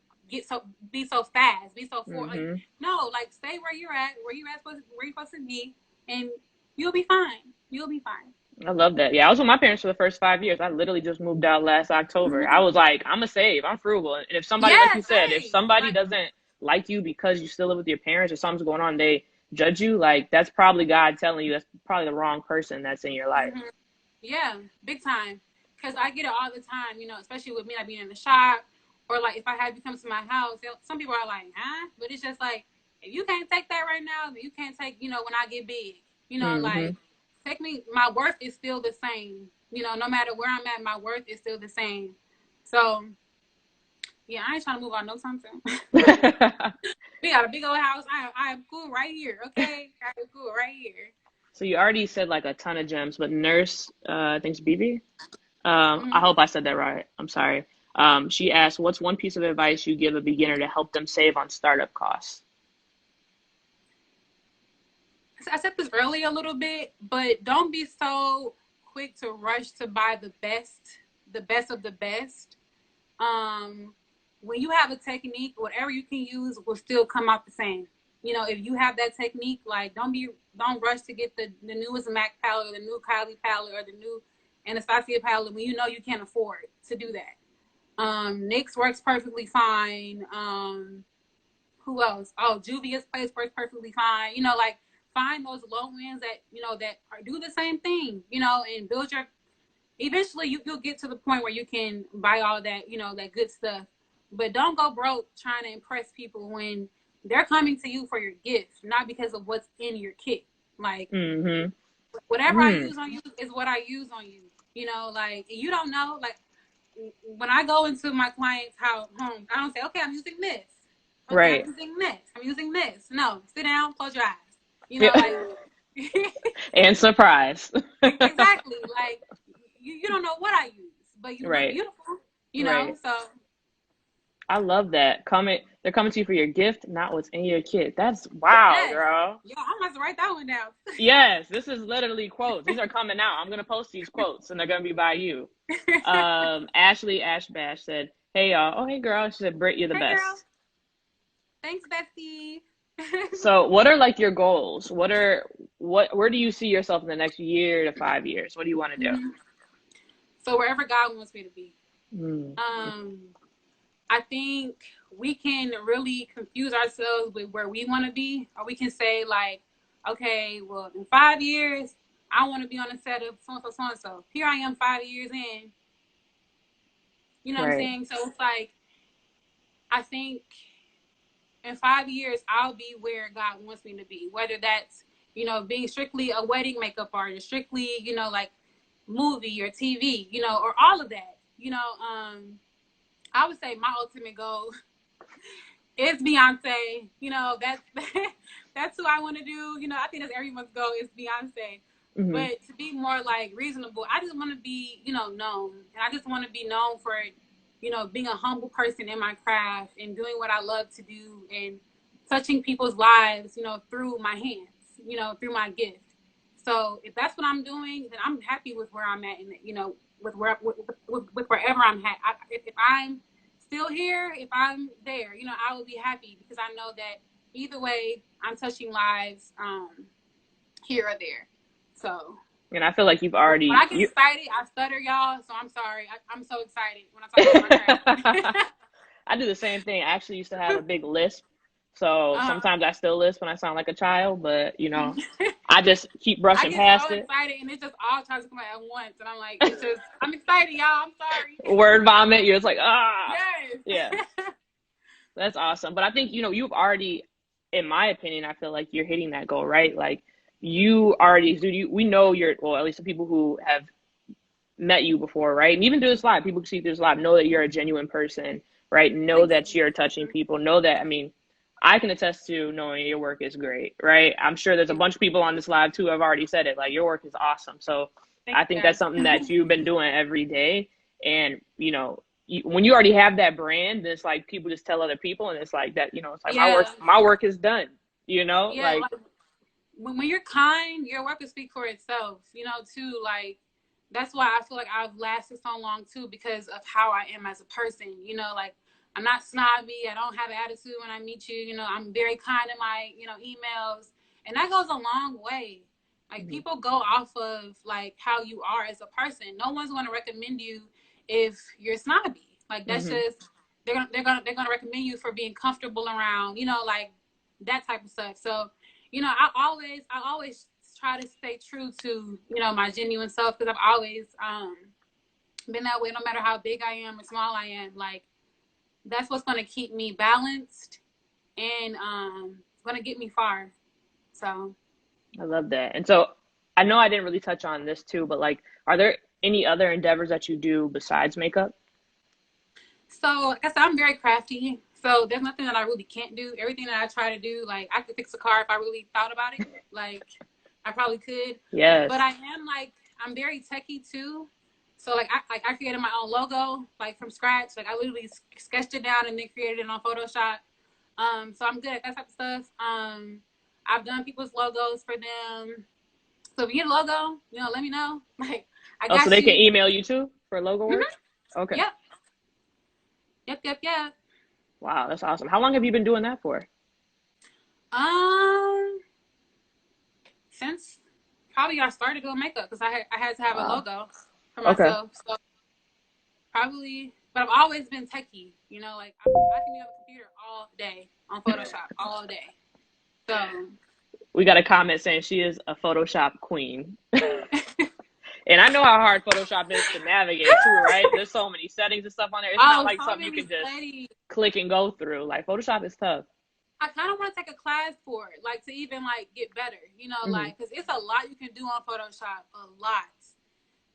be so fast, be so forward. Like, no, like, stay where you're at, where you're supposed to be, and you'll be fine. You'll be fine. I love that. Yeah, I was with my parents for the first 5 years. I literally just moved out last October. I was like, I'm a save. I'm frugal. And if somebody, like you said, if somebody doesn't like you because you still live with your parents or something's going on, they judge you, like, that's probably God telling you that's probably the wrong person that's in your life. Yeah, big time. Because I get it all the time, you know, especially with me, like, being in the shop, or like if I have you come to my house. Some people are like, huh? But it's just like, if you can't take that right now, then you can't take, you know, when I get big. You know, like, take me, my worth is still the same. You know, no matter where I'm at, my worth is still the same. So, yeah, I ain't trying to move on no time soon. We got a big old house. I am cool right here, okay? I am cool right here. So you already said, like, a ton of gems, but Nurse, I think it's BB. I hope I said that right. I'm sorry. She asked, what's one piece of advice you give a beginner to help them save on startup costs? I said this earlier a little bit, but don't be so quick to rush to buy the best of the best. When you have a technique, whatever you can use will still come out the same. You know, if you have that technique, like, don't rush to get the newest Mac palette, or the new Kylie palette, or the new Anastasia palette when you know you can't afford to do that. NYX works perfectly fine. Who else? Oh, Juvia's Place works perfectly fine. You know, like, find those low ends that, you know, that do the same thing, you know, and build your, eventually you'll get to the point where you can buy all that, you know, that good stuff. But don't go broke trying to impress people when they're coming to you for your gift, not because of what's in your kit. Like, whatever I use on you is what I use on you. You know, like, you don't know, like, when I go into my client's home, I don't say, okay, I'm using this. Okay, right. I'm using this. No, sit down, close your eyes. You know, like, and surprise. Exactly. Like, you don't know what I use, but you look beautiful. You know, so. I love that. They're coming to you for your gift, not what's in your kit. That's wow, girl. Yo, I'm going to write that one down. Yes, this is literally quotes. These are coming out. I'm gonna post these quotes, and they're gonna be by you. Ashley Ashbash said, "Hey y'all." Oh, hey girl. She said, "Britt, you're the best." Girl. Thanks, Bestie. So, what are, like, your goals? Where do you see yourself in the next year to 5 years? What do you want to do? So, wherever God wants me to be. I think we can really confuse ourselves with where we want to be, or we can say, like, okay, well, in 5 years, I want to be on the set of so-and-so, so-and-so. Here I am 5 years in. You know what I'm Right. saying? So it's like, I think in 5 years, I'll be where God wants me to be. Whether that's, being strictly a wedding makeup artist, strictly, like movie or TV, or all of that. I would say my ultimate goal is Beyonce. That's that's who I want to do. I think that's everyone's goal is Beyonce. Mm-hmm. But to be more like reasonable, I just want to be, known, and I just want to be known for, being a humble person in my craft and doing what I love to do and touching people's lives, through my hands, through my gift. So if that's what I'm doing, then I'm happy with where I'm at, and with wherever I'm at. If I'm still here, if I'm there, I will be happy because I know that either way, I'm touching lives here or there. So. And I feel like you've When already I get excited, I stutter, y'all. So I'm sorry. I'm so excited when I talk about my craft. I do the same thing. I actually used to have a big lisp. So sometimes I still lisp when I sound like a child, but I just keep I brushing get past so it. excited and it just all tries to come out at once. And I'm like, I'm excited, y'all. I'm sorry. Word vomit. You're just like, ah. Yes. Yeah. That's awesome. But I think, you've already, in my opinion, I feel like you're hitting that goal, right? Like you already exude, we know well, at least the people who have met you before, right? And even through this live, people who see through this live know that you're a genuine person, right? Know Thank that you. you're touching people. Know that, I mean, I can attest to knowing your work is great, right? I'm sure there's a bunch of people on this live too who have already said it. Like your work is awesome. So Thank I you, think that's guys. something that you've been doing every day. And, when you already have that brand, it's like people just tell other people, and it's like that, it's like Yeah. my work is done, Yeah. like, Like when you're kind, your work will speak for itself, too. Like, that's why I feel like I've lasted so long too, because of how I am as a person. Like I'm not snobby. I don't have an attitude when I meet you. I'm very kind in my emails, and that goes a long way. Like mm-hmm. people go off of like how you are as a person. No one's going to recommend you if you're snobby. Like that's Mm-hmm. just they're gonna recommend you for being comfortable around. Like that type of stuff. So I always try to stay true to my genuine self, because I've always been that way. No matter how big I am or small I am, like that's what's going to keep me balanced and it's going to get me far. So I love that. And so I know I didn't really touch on this too, but like, are there any other endeavors that you do besides makeup? like I said, I'm very crafty. So there's nothing that I really can't do. Everything that I try to do, like I could fix a car if I really thought about it. Like I probably could. But Yes. I'm very techie too. So I created my own logo like from scratch. Like I literally sketched it down and then created it on Photoshop. So I'm good at that type of stuff. I've done people's logos for them. So if you get a logo, let me know. Like I Oh, so got they can you. email you too for logo work? Mm-hmm. Okay. Yep. Yep. Wow, that's awesome. How long have you been doing that for? Um, since probably I started doing makeup, because I had to have a Wow. logo for Okay. myself. So probably, but I've always been techie. Like I can be on the computer all day on Photoshop all day. So We got a comment saying she is a Photoshop queen. And I know how hard Photoshop is to navigate too, right? There's so many settings and stuff on there. It's not like so something you many can just studies. click and go through. Like Photoshop is tough. I kind of want to take a class for it, like to even like get better. Mm-hmm. Like because it's a lot you can do on Photoshop, a lot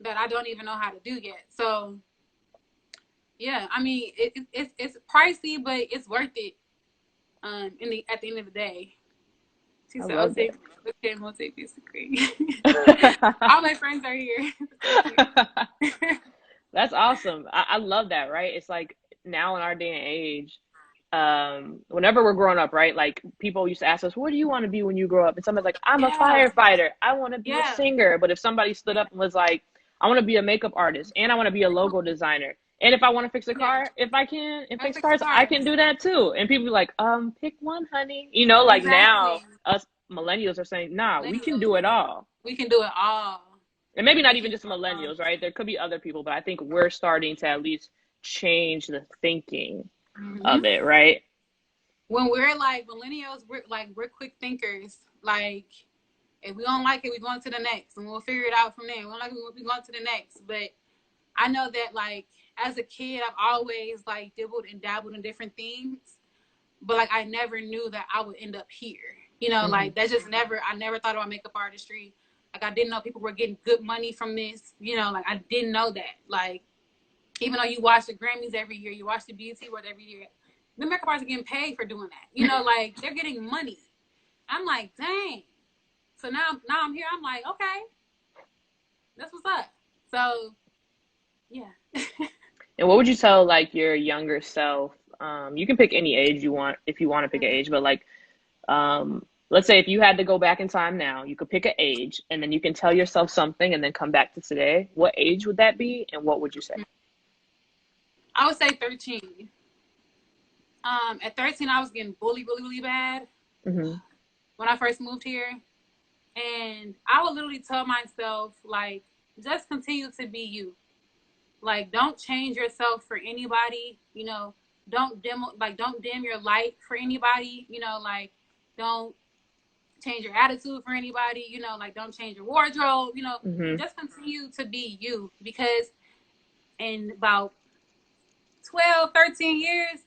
that I don't even know how to do yet. So yeah, I mean it's pricey, but it's worth it. At the end of the day. She I said, "I'll love take basically." that. All my friends are here. That's awesome. I love that, right? It's like now in our day and age, whenever we're growing up, right? Like people used to ask us, what do you want to be when you grow up? And somebody's like, I'm a Yeah, firefighter. I want to be a yeah, singer. But if somebody stood up and was like, I want to be a makeup artist and I want to be a logo designer. And if I want to fix a yeah. car, if I can and I fix fix the cars, I cars. can do that too. And people be like, pick one, honey. Like now Exactly. us millennials are saying, nah, we can do Millennials. it all. We can do it all. And maybe not We can even do just it all. millennials, right? There could be other people, but I think we're starting to at least change the thinking Mm-hmm. of it, right? When we're like millennials, we're quick thinkers. Like If we don't like it, we're going to the next, and we'll figure it out from there. We don't like it, we'll be going to the next. But I know that, like, as a kid, I've always, like, dibbled and dabbled in different things. But, like, I never knew that I would end up here. You know, like, that's just I never thought about makeup artistry. Like, I didn't know people were getting good money from this. You know, like, I didn't know that. Like, even though you watch the Grammys every year, you watch the BET Awards every year, the makeup artists are getting paid for doing that. You know, like, they're getting money. I'm like, dang. So now I'm here. I'm like, okay, that's what's up. So, yeah. And what would you tell like your younger self? You can pick any age you want if you want to pick an age, but like, let's say if you had to go back in time now, you could pick an age and then you can tell yourself something and then come back to today. What age would that be? And what would you say? I would say 13. At 13, I was getting bullied really, really bad when I first moved here. And I would literally tell myself, like, just continue to be you. Like, don't change yourself for anybody. You know, don't dim your light for anybody. You know, like, don't change your attitude for anybody. You know, like, don't change your wardrobe. You know, just continue to be you. Because in about 12, 13 years,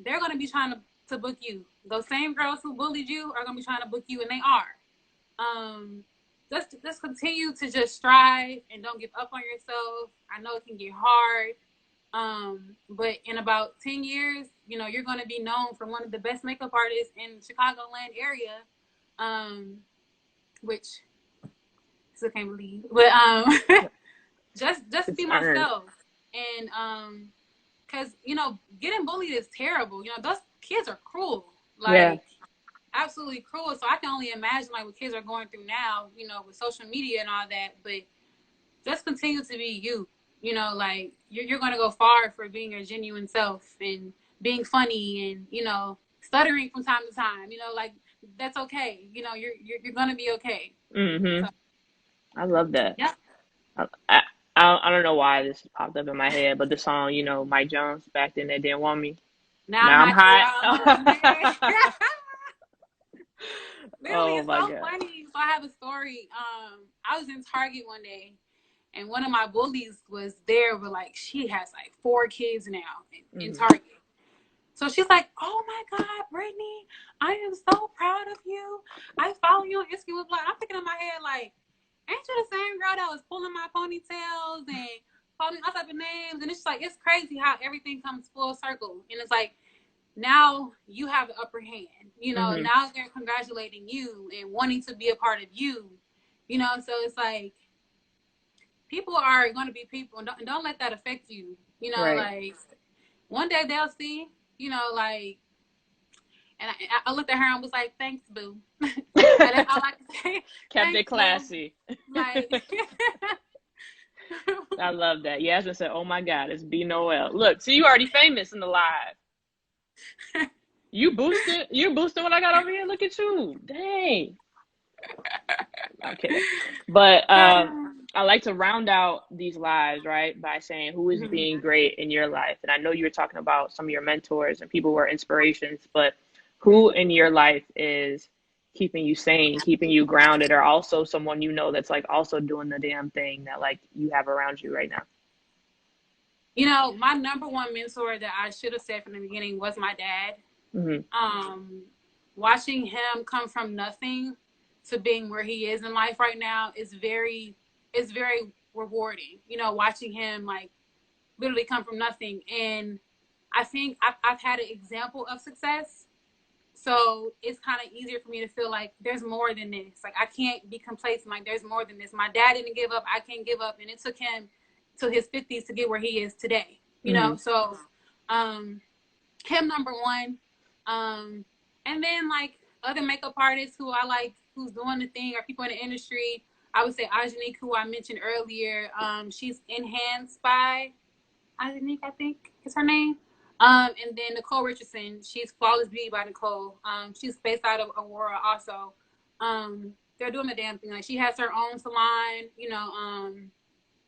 they're going to be trying to book you. Those same girls who bullied you are going to be trying to book you, and they are. Just continue to just strive and don't give up on yourself. I know it can get hard, but in about 10 years, you know, you're going to be known for one of the best makeup artists in Chicagoland area, which I still can't believe. But just be myself, and because, you know, getting bullied is terrible. You know, those kids are cruel. Like, absolutely cruel. So I can only imagine, like, what kids are going through now, you know, with social media and all that. But just continue to be you. You know, like, you're going to go far for being your genuine self and being funny and, you know, stuttering from time to time. You know, like, that's okay. You know, you're going to be okay. So, I love that. Yeah. I don't know why this popped up in my head, but the song, you know, Mike Jones, Back Then They Didn't Want Me. Now I'm hot. Literally, it's so funny. So I have a story. I was in Target one day, and one of my bullies was there with, like, she has like 4 kids now in Target. So she's like, "Oh my God, Brittany, I am so proud of you. I follow you on Instagram." I'm thinking in my head, like, ain't you the same girl that was pulling my ponytails and calling me all type of names? And it's just like, it's crazy how everything comes full circle. And it's like, now you have the upper hand. You know, now they're congratulating you and wanting to be a part of you. You know, so it's like, people are going to be people, and don't let that affect you. You know, like, one day they'll see, you know, like, and I looked at her and was like, "Thanks, boo." And that's all I can say. Kept it classy. Like, I love that. Yasmin said, "Oh my God, it's BNoel." Look, see, you already famous in the live. You boosted when I got over here. Look at you. Dang. Okay. But I like to round out these lives, right, by saying who is being great in your life. And I know you were talking about some of your mentors and people who are inspirations, but who in your life is keeping you sane, keeping you grounded, or also someone you know that's like also doing the damn thing that like you have around you right now? You know, my number one mentor that I should have said from the beginning was my dad. Watching him come from nothing to being where he is in life right now is very rewarding. You know, watching him, like, literally come from nothing. And I think I've had an example of success. So it's kind of easier for me to feel like there's more than this. Like, I can't be complacent. Like, there's more than this. My dad didn't give up. I can't give up. And it took him to his 50s to get where he is today. You know, so him, number one. And then, like, other makeup artists who I like, who's doing the thing, or people in the industry, I would say Ajanique, who I mentioned earlier. She's enhanced by Ajanique, I think is her name. And then Nicole Richardson, she's Flawless Beauty by Nicole. She's based out of Aurora also. They're doing the damn thing. Like, she has her own salon, you know,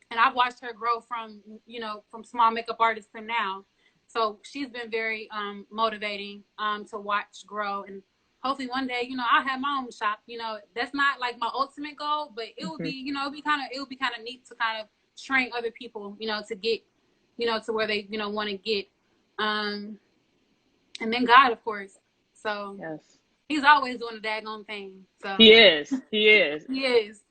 and I've watched her grow from, you know, from small makeup artist to now. So she's been very motivating to watch grow. And hopefully one day, I'll have my own shop. That's not like my ultimate goal, but it would be, it would be kind of neat to kind of train other people, to get, to where they, want to get. And then God, of course. So Yes. He's always doing the daggone thing. So He is. He is. He is.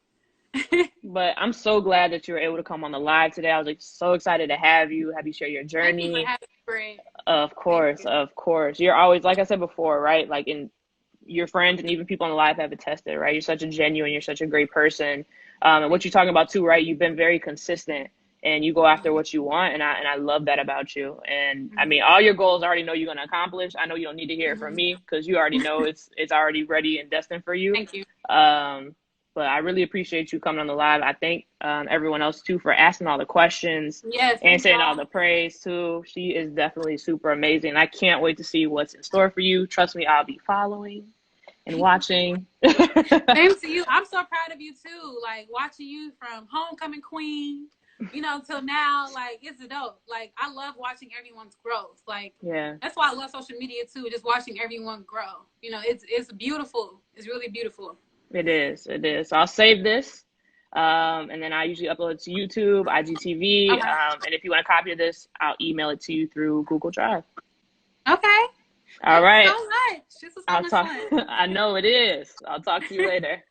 But I'm so glad that you were able to come on the live today. I was like so excited to have you share your journey. Thank you for having me, Britt. Of course. You're always, like I said before, right? Like, in your friends and even people on the live have attested, right? You're such a genuine, you're such a great person. And what you're talking about too, right? You've been very consistent and you go after what you want. And I love that about you. And I mean, all your goals I already know you're going to accomplish. I know you don't need to hear it from me because you already know it's already ready and destined for you. Thank you. But I really appreciate you coming on the live. I thank everyone else too for asking all the questions. Yes, and saying all the praise too. She is definitely super amazing. I can't wait to see what's in store for you. Trust me, I'll be following and watching. Same to you. I'm so proud of you too. Like, watching you from homecoming queen, till now. Like, it's dope. Like, I love watching everyone's growth. Like, Yeah, that's why I love social media too. Just watching everyone grow. It's beautiful. It's really beautiful. it is. So I'll save this. And then I usually upload it to YouTube, IGTV. Okay. And if you want a copy of this, I'll email it to you through Google Drive. Okay. All right. Thank you so much. This was so much fun. I know it is. I'll talk to you later.